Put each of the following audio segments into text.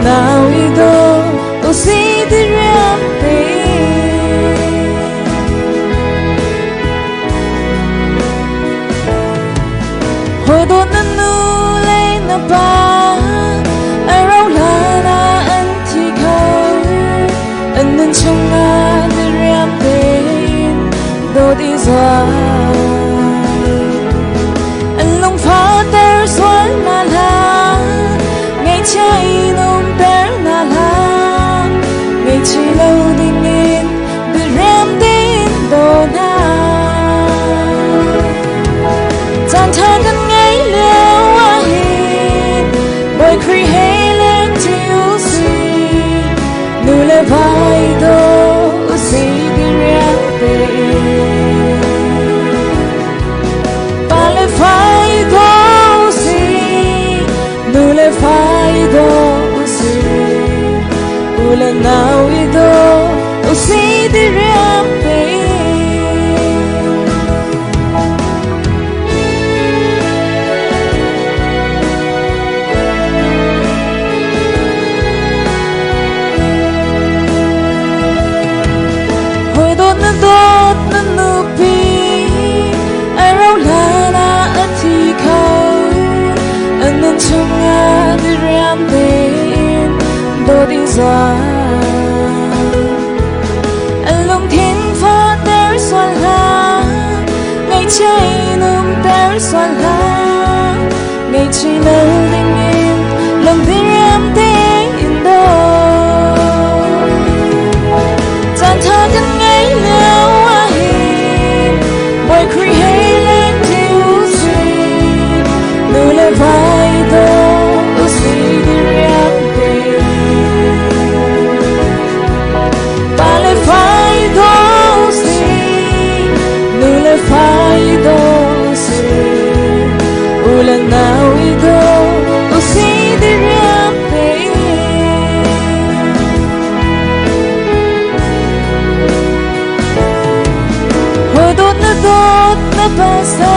nào ito usidiriante hồi đốt nanu lấy na ba ai rau la na anh thì khâu anh nên trong na diriante do đi ra anh lòng phá ter xuân na la ngày trái nôm ter na la ngày chỉ lâu đi nên diriante do na tan thangกันไงแล้วว่าเห็นบ่อยครีให้เล่นที่อุสีนูเลพายโตอุสีดิเรียนเตปาเลพายโตอุสีนูเลพายโตอุสีอุเลนาวอีโตอุสีดิเรียนเตđốt nanu pi ai rau la na anh thì khâu anh nên trong ngã đi ram tên đôi đi ra anh lòng thiên pha ter xoan la ngày trái nôm ter xoan la ngày chỉ lâu đình yên lòng đi ram tên đôi tan thangกันไงแล้วว่าเห็นบ่อยครีให้เล่นที่อุสีนูเลพายโตอุสีดิเรียนเตปาเลพายโตอุสีนูเลพายโตอุสีอุเลนาวอีโตอุสีดิเรียนเตđốt na basa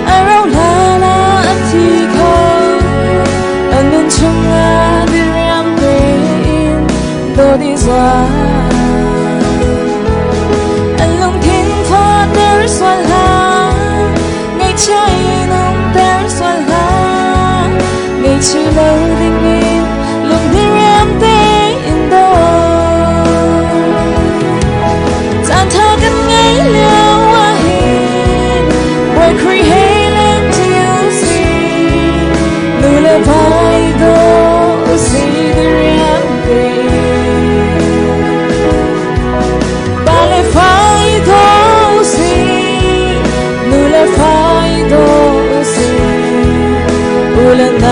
ai rau la na anh thì khâu anh nên trong ngã đi ram tên đôi đi ra anh lòng thiên pha ter xoan la ngày trái nôm ter xoan la ngày chỉ lâu đình yên lòng đi ram tên đôi tan thangกันไงแล้วว่าเห็นบ่อยครีให้เล่นที่อุสีนูเลพายโตอุสีดิเรียนเตปาเลพายโตอุสีนูเลพายโตอุสีอุเลนา